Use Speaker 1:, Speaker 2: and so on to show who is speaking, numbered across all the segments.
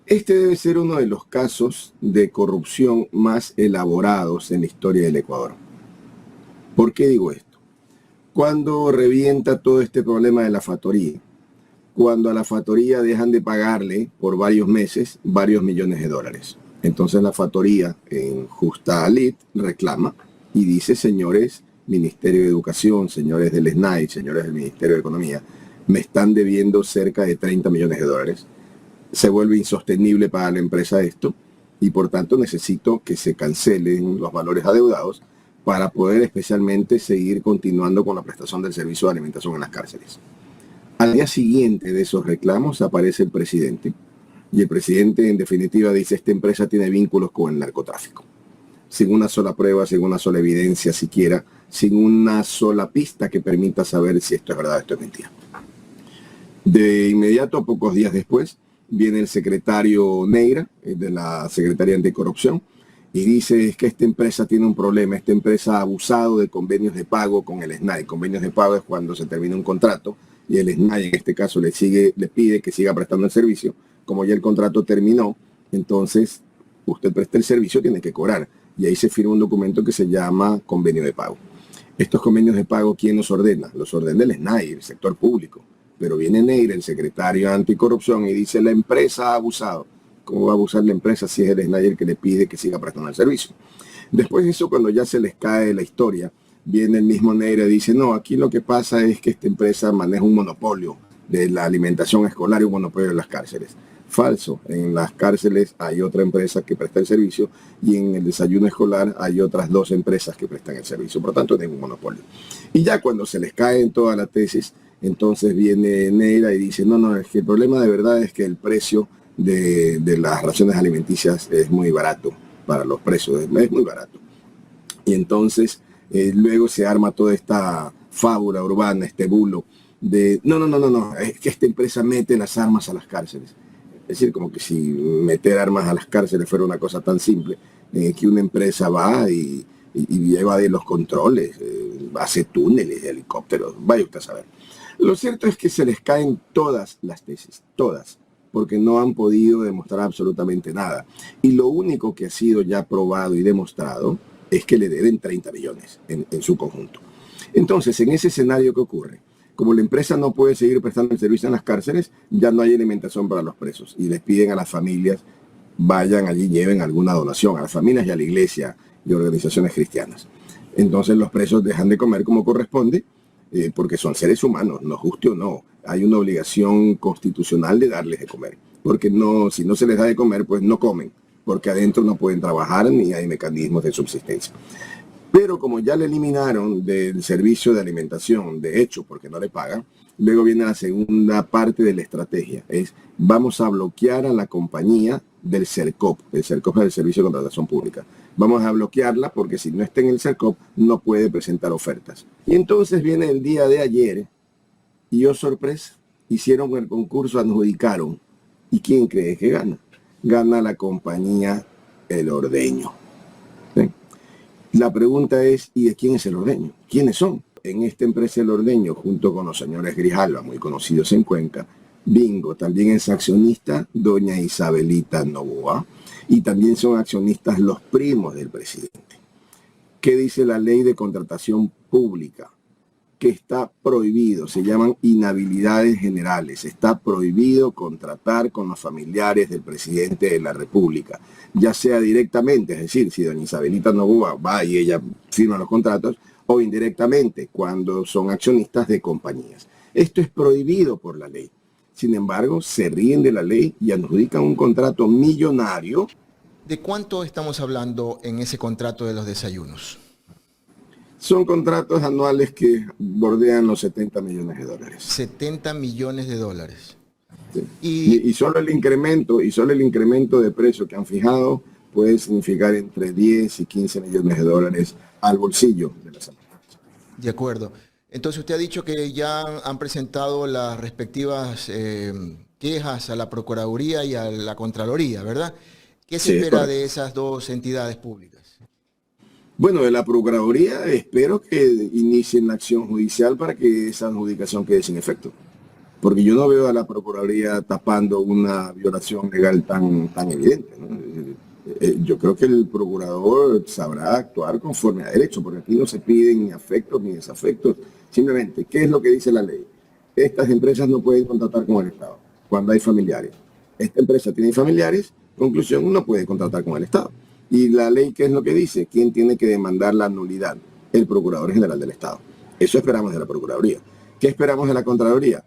Speaker 1: Este debe ser uno de los casos de corrupción más elaborados en la historia del Ecuador. ¿Por qué digo esto? Cuando revienta todo este problema de la factoría, cuando a la factoría dejan de pagarle por varios meses varios millones de dólares. Entonces la factoría en justa lid reclama y dice, señores Ministerio de Educación, señores del SNAI, señores del Ministerio de Economía, me están debiendo cerca de 30 millones de dólares. Se vuelve insostenible para la empresa esto y por tanto necesito que se cancelen los valores adeudados para poder especialmente seguir continuando con la prestación del servicio de alimentación en las cárceles. Al día siguiente de esos reclamos aparece el presidente y el presidente en definitiva dice esta empresa tiene vínculos con el narcotráfico. Sin una sola prueba, sin una sola evidencia siquiera, sin una sola pista que permita saber si esto es verdad o esto es mentira. De inmediato, pocos días después, viene el secretario Neira, de la Secretaría Anticorrupción, y dice es que esta empresa tiene un problema, esta empresa ha abusado de convenios de pago con el SNAI. Convenios de pago es cuando se termina un contrato y el SNAI en este caso le pide que siga prestando el servicio. Como ya el contrato terminó, entonces usted presta el servicio, tiene que cobrar. Y ahí se firma un documento que se llama convenio de pago. Estos convenios de pago, ¿quién los ordena? Los ordena el SNAI, el sector público. Pero viene Neira, el secretario anticorrupción, y dice la empresa ha abusado. ¿Cómo va a abusar la empresa si es el SNAI el que le pide que siga prestando el servicio? Después de eso, cuando ya se les cae la historia, viene el mismo Neira y dice, no, aquí lo que pasa es que esta empresa maneja un monopolio de la alimentación escolar y un monopolio de las cárceles. Falso, en las cárceles hay otra empresa que presta el servicio y en el desayuno escolar hay otras dos empresas que prestan el servicio, por lo tanto no hay un monopolio. Y ya cuando se les cae en toda la tesis, entonces viene Neira y dice, no, es que el problema de verdad es que el precio de las raciones alimenticias es muy barato para los presos, es muy barato. Y entonces luego se arma toda esta fábula urbana, este bulo de, no, es que esta empresa mete las armas a las cárceles. Es decir, como que si meter armas a las cárceles fuera una cosa tan simple, que una empresa va y lleva de los controles, hace túneles, helicópteros, vaya usted a saber. Lo cierto es que se les caen todas las tesis, todas, porque no han podido demostrar absolutamente nada. Y lo único que ha sido ya probado y demostrado es que le deben 30 millones en su conjunto. Entonces, en ese escenario, ¿qué ocurre? Como la empresa no puede seguir prestando el servicio en las cárceles, ya no hay alimentación para los presos y les piden a las familias, vayan allí, lleven alguna donación a las familias y a la iglesia y organizaciones cristianas. Entonces los presos dejan de comer como corresponde, porque son seres humanos, no guste o no. Hay una obligación constitucional de darles de comer, porque no, si no se les da de comer, pues no comen, porque adentro no pueden trabajar ni hay mecanismos de subsistencia. Pero como ya le eliminaron del servicio de alimentación, de hecho, porque no le pagan, luego viene la segunda parte de la estrategia. Es, vamos a bloquear a la compañía del CERCOP. El CERCOP es el Servicio de Contratación Pública. Vamos a bloquearla porque si no está en el CERCOP, no puede presentar ofertas. Y entonces viene el día de ayer, y oh sorpresa, hicieron el concurso, adjudicaron. ¿Y quién cree que gana? Gana la compañía El Ordeño. ¿Sí? La pregunta es, ¿y de quién es El Ordeño? ¿Quiénes son? En esta empresa El Ordeño, junto con los señores Grijalva, muy conocidos en Cuenca, bingo, también es accionista doña Isabelita Novoa, y también son accionistas los primos del presidente. ¿Qué dice la ley de contratación pública? Que está prohibido, se llaman inhabilidades generales, está prohibido contratar con los familiares del presidente de la República, ya sea directamente, es decir, si doña Isabelita Novoa va y ella firma los contratos, o indirectamente, cuando son accionistas de compañías. Esto es prohibido por la ley. Sin embargo, se ríen de la ley y adjudican un contrato millonario.
Speaker 2: ¿De cuánto estamos hablando en ese contrato de los desayunos?
Speaker 1: Son contratos anuales que bordean los 70 millones de dólares.
Speaker 2: 70 millones de dólares.
Speaker 1: Sí. Y solo el incremento de precio que han fijado puede significar entre 10 y 15 millones de dólares al bolsillo de las empresas.
Speaker 2: De acuerdo. Entonces usted ha dicho que ya han presentado las respectivas quejas a la Procuraduría y a la Contraloría, ¿verdad? ¿Qué se espera de esas dos entidades públicas?
Speaker 1: Bueno, de la Procuraduría espero que inicien la acción judicial para que esa adjudicación quede sin efecto. porque yo no veo a la Procuraduría tapando una violación legal tan evidente, ¿no? Yo creo que el procurador sabrá actuar conforme a derecho, porque aquí no se piden ni afectos ni desafectos. Simplemente, ¿qué es lo que dice la ley? Estas empresas no pueden contratar con el Estado cuando hay familiares. Esta empresa tiene familiares, conclusión, no puede contratar con el Estado. Y la ley, ¿qué es lo que dice? ¿Quién tiene que demandar la nulidad? El Procurador General del Estado. Eso esperamos de la Procuraduría. ¿Qué esperamos de la Contraloría?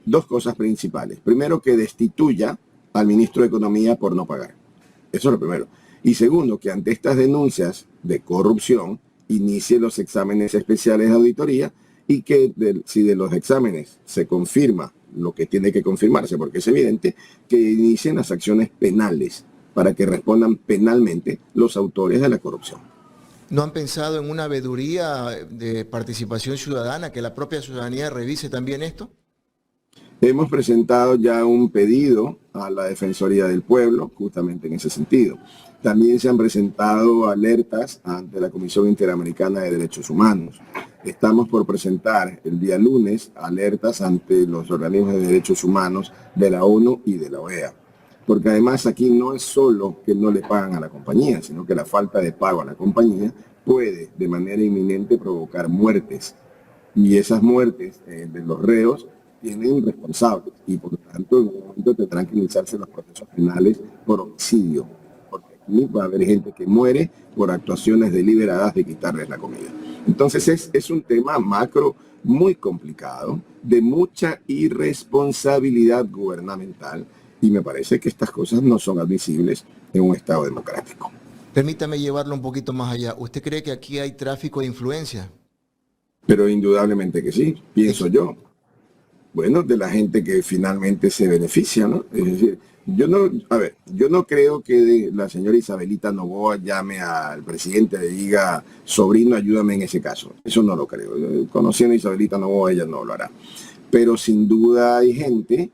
Speaker 1: Dos cosas principales. Primero, que destituya al ministro de Economía por no pagar. Eso es lo primero. Y segundo, que ante estas denuncias de corrupción, inicie los exámenes especiales de auditoría y que si de los exámenes se confirma lo que tiene que confirmarse, porque es evidente, que inicien las acciones penales para que respondan penalmente los autores de la corrupción.
Speaker 2: ¿No han pensado en una veeduría de participación ciudadana, que la propia ciudadanía revise también esto?
Speaker 1: Hemos presentado ya un pedido a la Defensoría del Pueblo, justamente en ese sentido. También se han presentado alertas ante la Comisión Interamericana de Derechos Humanos. Estamos por presentar el día lunes alertas ante los organismos de derechos humanos de la ONU y de la OEA. Porque además aquí no es solo que no le pagan a la compañía, sino que la falta de pago a la compañía puede de manera inminente provocar muertes. Y esas muertes de los reos tienen responsables y por lo tanto en un momento tendrán que iniciarse los procesos penales por homicidio, porque aquí va a haber gente que muere por actuaciones deliberadas de quitarles la comida. Entonces es un tema macro muy complicado, de mucha irresponsabilidad gubernamental, y me parece que estas cosas no son admisibles en un Estado democrático.
Speaker 2: Permítame llevarlo un poquito más allá. ¿Usted cree que aquí hay tráfico de influencia?
Speaker 1: Pero indudablemente que sí, pienso yo. Bueno, de la gente que finalmente se beneficia, ¿no? Es decir, yo no creo que la señora Isabelita Noboa llame al presidente y le diga, sobrino, ayúdame en ese caso. Eso no lo creo. Conociendo a Isabelita Noboa, ella no lo hará. Pero sin duda hay gente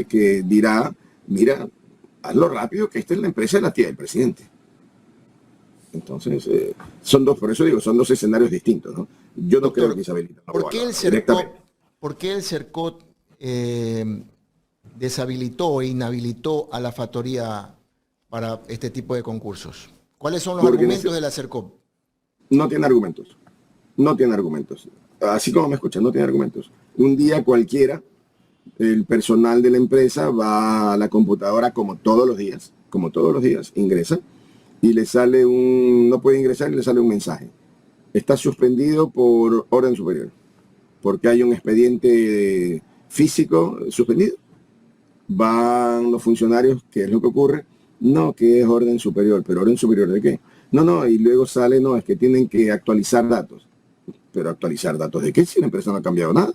Speaker 1: que dirá, mira, hazlo rápido, que esta es la empresa de la tía del presidente. Entonces, por eso digo, son dos escenarios distintos, ¿no? Yo no creo que Isabelita Noboa
Speaker 2: ¿Por qué el CERCOT deshabilitó e inhabilitó a la factoría para este tipo de concursos? ¿Cuáles son los argumentos de la CERCOT?
Speaker 1: No tiene argumentos. No tiene argumentos. Así como me escuchan, no tiene argumentos. Un día cualquiera, el personal de la empresa va a la computadora como todos los días, ingresa y le sale no puede ingresar y le sale un mensaje. Está suspendido por orden superior, porque hay un expediente físico suspendido. Van los funcionarios, ¿qué es lo que ocurre? No, que es orden superior, pero ¿orden superior de qué? No, y luego sale, no, es que tienen que actualizar datos. ¿Pero actualizar datos de qué? Si la empresa no ha cambiado nada.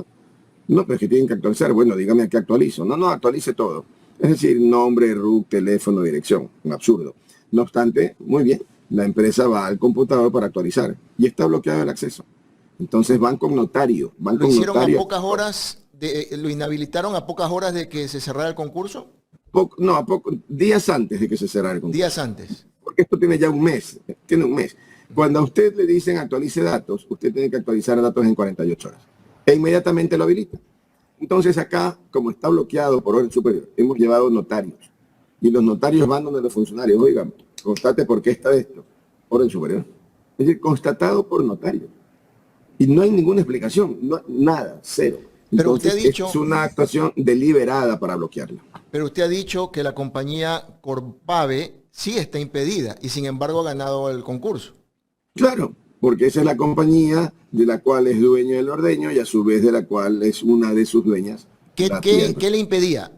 Speaker 1: No, pero es que tienen que actualizar. Bueno, dígame a qué actualizo. No, actualice todo. Es decir, nombre, RUC, teléfono, dirección. Un absurdo. No obstante, muy bien, la empresa va al computador para actualizar y está bloqueado el acceso. Entonces van con notario.
Speaker 2: ¿Lo hicieron a pocas horas? ¿Lo inhabilitaron a pocas horas de que se cerrara el concurso?
Speaker 1: Días antes de que se cerrara el concurso.
Speaker 2: Días antes.
Speaker 1: Porque esto tiene ya un mes. Cuando a usted le dicen actualice datos, usted tiene que actualizar datos en 48 horas. E inmediatamente lo habilita. Entonces acá, como está bloqueado por orden superior, hemos llevado notarios. Y los notarios van donde los funcionarios, oigan, constate por qué está esto. Orden superior. Es decir, constatado por notario. Y no hay ninguna explicación, nada, cero.
Speaker 2: Pero
Speaker 1: entonces,
Speaker 2: usted ha dicho,
Speaker 1: es una actuación deliberada para bloquearla.
Speaker 2: Pero usted ha dicho que la compañía Corpave sí está impedida y sin embargo ha ganado el concurso.
Speaker 1: Claro, porque esa es la compañía de la cual es dueño del ordeño y a su vez de la cual es una de sus dueñas.
Speaker 2: ¿Qué le impedía?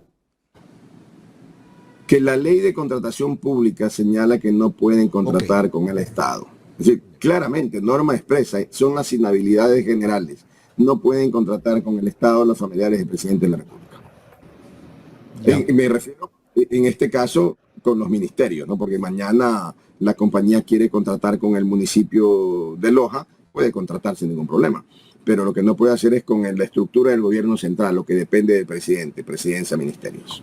Speaker 1: Que la ley de contratación pública señala que no pueden contratar con el Estado. Es decir, claramente, norma expresa, son las inhabilidades generales. No pueden contratar con el Estado los familiares del presidente de la República. Me refiero, en este caso, con los ministerios, ¿no? Porque mañana la compañía quiere contratar con el municipio de Loja, puede contratar sin ningún problema. Pero lo que no puede hacer es con la estructura del gobierno central, lo que depende del presidente, presidencia, ministerios.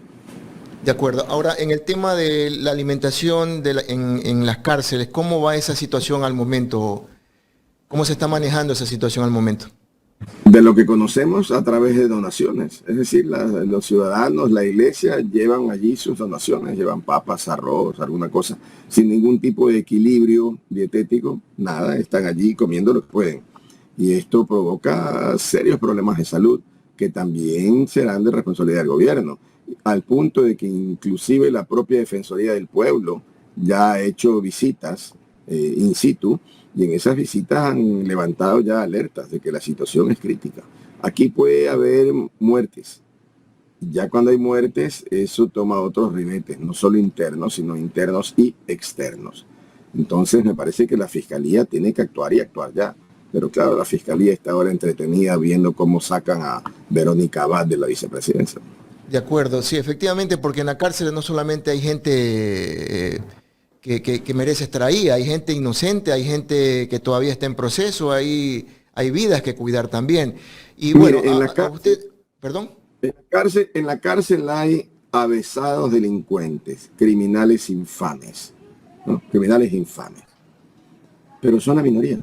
Speaker 2: De acuerdo. Ahora, en el tema de la alimentación en las cárceles, ¿cómo va esa situación al momento? ¿Cómo se está manejando esa situación al momento?
Speaker 1: De lo que conocemos a través de donaciones. Es decir, los ciudadanos, la iglesia llevan allí sus donaciones, llevan papas, arroz, alguna cosa, sin ningún tipo de equilibrio dietético, nada, están allí comiendo lo que pueden. Y esto provoca serios problemas de salud que también serán de responsabilidad del gobierno, al punto de que inclusive la propia Defensoría del Pueblo ya ha hecho visitas in situ, y en esas visitas han levantado ya alertas de que la situación es crítica. Aquí puede haber muertes. Ya cuando hay muertes, eso toma otros ribetes, no solo internos, sino internos y externos. Entonces me parece que la Fiscalía tiene que actuar y actuar ya. Pero claro, la Fiscalía está ahora entretenida viendo cómo sacan a Verónica Abad de la vicepresidencia.
Speaker 2: De acuerdo, sí, efectivamente, porque en la cárcel no solamente hay gente que merece estar ahí, hay gente inocente, hay gente que todavía está en proceso, hay vidas que cuidar también. Y bueno,
Speaker 1: Mire, en la
Speaker 2: a usted,
Speaker 1: cárcel,
Speaker 2: perdón,
Speaker 1: en la cárcel hay avesados delincuentes, criminales infames, ¿no? Criminales infames, pero son la minoría.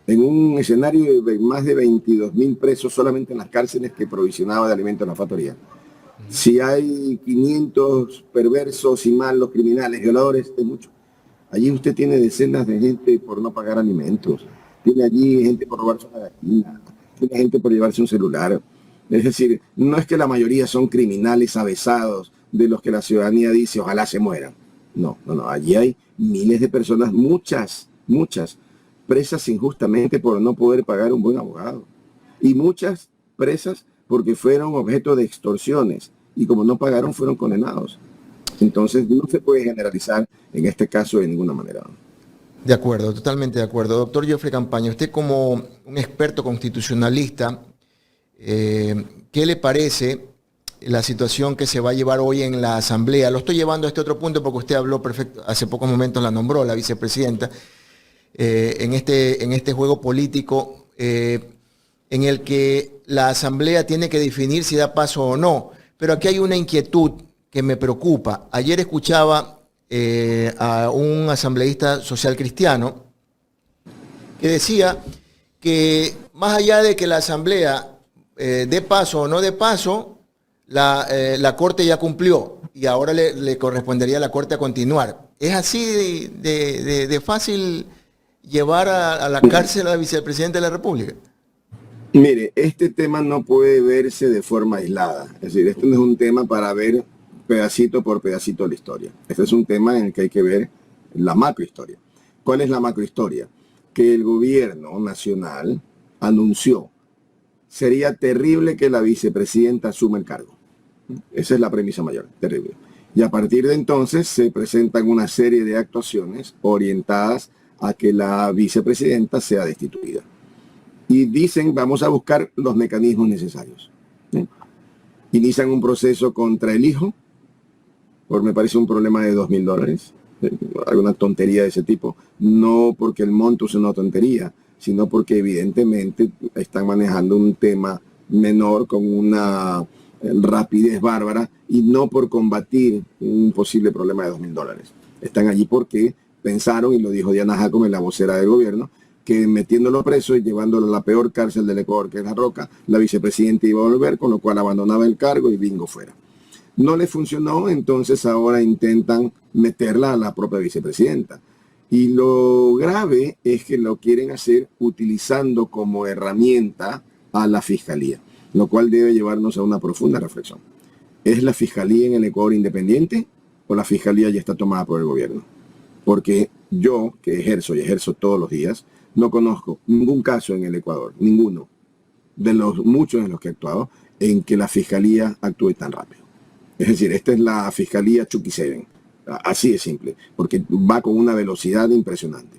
Speaker 1: En un escenario de más de 22.000 presos solamente en las cárceles que provisionaba de alimentos la factoría. Si hay 500 perversos y malos criminales, violadores, es mucho. Allí usted tiene decenas de gente por no pagar alimentos, tiene allí gente por robarse una gallina, tiene gente por llevarse un celular. Es decir, no es que la mayoría son criminales avesados de los que la ciudadanía dice ojalá se mueran. No, no, no. Allí hay miles de personas, muchas, presas injustamente por no poder pagar un buen abogado. Y muchas presas porque fueron objeto de extorsiones y como no pagaron fueron condenados. Entonces no se puede generalizar en este caso de ninguna manera.
Speaker 2: de acuerdo, totalmente de acuerdo. Doctor Geoffrey Campaña, usted como un experto constitucionalista, ¿qué le parece la situación que se va a llevar hoy en la Asamblea? Lo estoy llevando a este otro punto porque usted habló perfecto, hace pocos momentos la nombró la vicepresidenta, en este juego político en el que la Asamblea tiene que definir si da paso o no. Pero aquí hay una inquietud que me preocupa. Ayer escuchaba a un asambleísta social cristiano que decía que más allá de que la Asamblea dé paso o no dé paso, la Corte ya cumplió y ahora le correspondería a la Corte a continuar. ¿Es así de fácil llevar a la cárcel a la vicepresidenta de la República?
Speaker 1: Mire, este tema no puede verse de forma aislada. Es decir, esto no es un tema para ver pedacito por pedacito la historia. Este es un tema en el que hay que ver la macrohistoria. ¿Cuál es la macrohistoria? Que el gobierno nacional anunció sería terrible que la vicepresidenta asuma el cargo. Esa es la premisa mayor, terrible. Y a partir de entonces se presentan una serie de actuaciones orientadas a que la vicepresidenta sea destituida. Y dicen, vamos a buscar los mecanismos necesarios. Inician un proceso contra el hijo, por me parece un problema de $2.000, alguna tontería de ese tipo. No porque el monto es una tontería, sino porque evidentemente están manejando un tema menor con una rapidez bárbara y no por combatir un posible problema de $2.000. Están allí porque pensaron, y lo dijo Diana Jacome, la vocera del gobierno, que metiéndolo preso y llevándolo a la peor cárcel del Ecuador, que es La Roca, la vicepresidenta iba a volver, con lo cual abandonaba el cargo y bingo fuera. No le funcionó, entonces ahora intentan meterla a la propia vicepresidenta. Y lo grave es que lo quieren hacer utilizando como herramienta a la fiscalía, lo cual debe llevarnos a una profunda reflexión. ¿Es la fiscalía en el Ecuador independiente o la fiscalía ya está tomada por el gobierno? Porque yo, que ejerzo todos los días, no conozco ningún caso en el Ecuador, ninguno, de los muchos en los que he actuado, en que la fiscalía actúe tan rápido. Es decir, esta es la fiscalía Chucky Seven, así de simple, porque va con una velocidad impresionante.